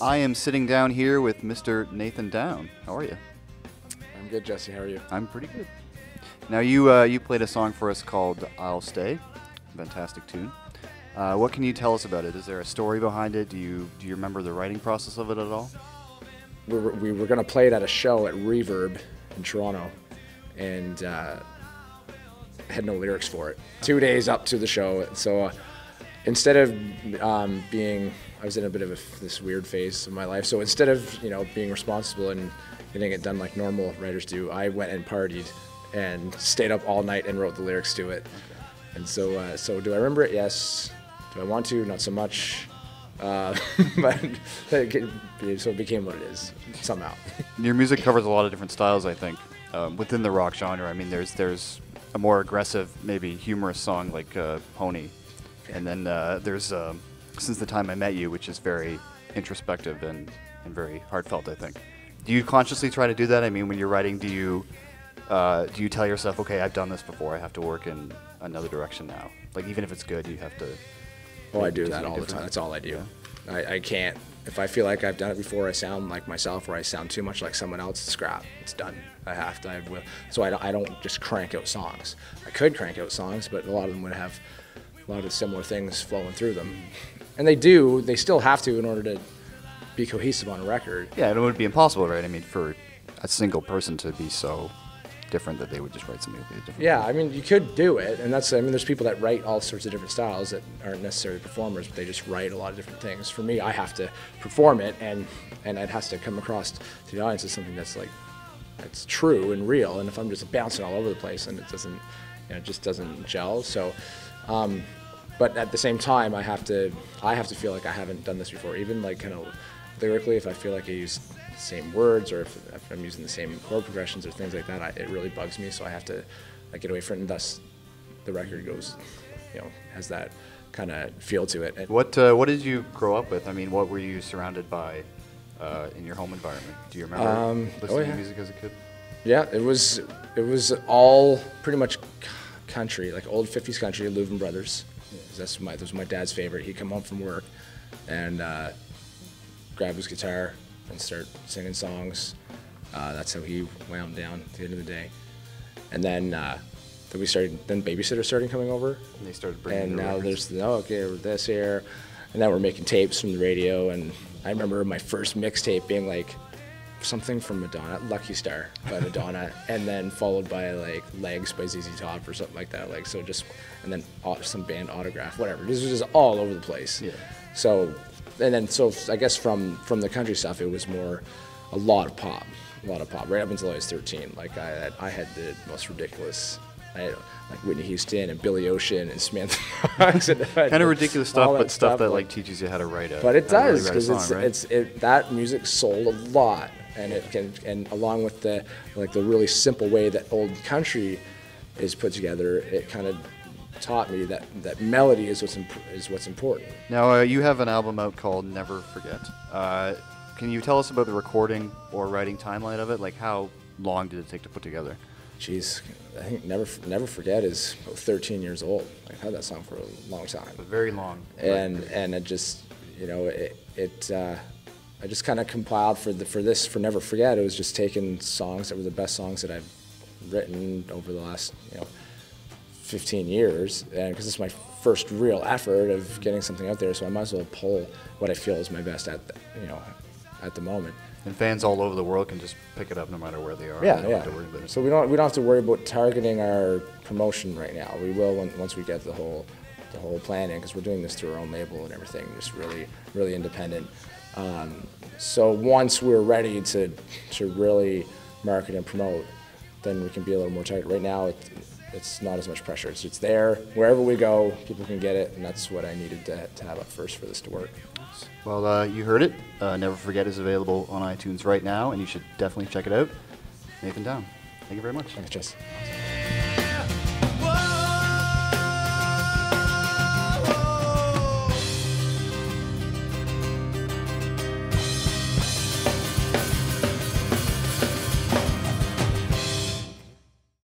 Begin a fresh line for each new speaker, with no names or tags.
I am sitting down here with Mr. Nathan Down. How are you?
I'm good, Jesse. How are you?
I'm pretty good. Now you played a song for us called "I'll Stay," fantastic tune. What can you tell us about it? Is there a story behind it? Do you remember the writing process of it at all?
We were going to play it at a show at Reverb in Toronto, and had no lyrics for it. 2 days up to the show, so instead of I was in a bit of this weird phase of my life. So instead of being responsible and getting it done like normal writers do, I went and partied and stayed up all night and wrote the lyrics to it. Okay. And so do I remember it? Yes. Do I want to? Not so much. But so it became what it is somehow.
Your music covers a lot of different styles, I think, within the rock genre. I mean, there's a more aggressive, maybe humorous song like Pony, and then there's Since the Time I Met You, which is very introspective and very heartfelt, I think. Do you consciously try to do that? I mean, when you're writing, do you tell yourself, okay, I've done this before, I have to work in another direction now? Like, even if it's good, you have to...
Oh, I do that all the time. That's all I do. Yeah. I can't. If I feel like I've done it before, I sound like myself, or I sound too much like someone else, scrap. It's done. I have to. I will. So I don't just crank out songs. I could crank out songs, but a lot of them would have a lot of similar things flowing through them. And they do. They still have to in order to be cohesive on a record.
Yeah, it would be impossible, right? I mean, for a single person to be so different that they would just write something different.
Yeah, I mean, you could do it, and there's people that write all sorts of different styles that aren't necessarily performers, but they just write a lot of different things. For me, I have to perform it, and it has to come across to the audience as something that's true and real. And if I'm just bouncing all over the place, and it just doesn't gel. So, but at the same time, I have to feel like I haven't done this before, even like kind of lyrically. If I feel like I use the same words, or if I'm using the same chord progressions or things like that, it really bugs me. So I have to get away from it, and thus the record goes, has that kind of feel to it. And
what did you grow up with? I mean, what were you surrounded by in your home environment? Do you remember listening to music as a kid?
Yeah, it was all pretty much country, like old 50s country, Louvin Brothers. That was my dad's favorite. He'd come home from work and grab his guitar and start singing songs. That's how he wound down at the end of the day. And then then babysitters started coming over.
And they started bringing.
And now there's this here, and now we're making tapes from the radio. And I remember my first mixtape being like something from Madonna, Lucky Star by Madonna, and then followed by like Legs by ZZ Top or something like that. And then some band Autograph, whatever. This was just all over the place. Yeah. So I guess from the country stuff, it was more a lot of pop, right up until I was 13. Like I had the most ridiculous, like Whitney Houston and Billy Ocean and Samantha Fox.
Kind of ridiculous stuff, but stuff that like teaches you how to write it.
But it does, because that music sold a lot, and and along with the really simple way that old country is put together, it kind of taught me that melody is what's important.
Now you have an album out called Never Forget. Can you tell us about the recording or writing timeline of it? Like, how long did it take to put together?
Jeez, I think Never Forget is about 13 years old. I've had that song for a long time.
Very long.
And it just I just kind of compiled for Never Forget. It was just taking songs that were the best songs that I've written over the last 15 years, and because it's my first real effort of getting something out there, so I might as well pull what I feel is my best at the moment.
And fans all over the world can just pick it up no matter where they are.
Yeah, yeah. So we don't have to worry about targeting our promotion right now. We will once we get the whole plan in, because we're doing this through our own label and everything, just really independent. So once we're ready to really market and promote, then we can be a little more targeted. Right now, it's not as much pressure. It's there. Wherever we go, people can get it, and that's what I needed to have up first for this to work.
Well, you heard it. Never Forget is available on iTunes right now, and you should definitely check it out. Nathan Down, thank you very much.
Thanks, Jess.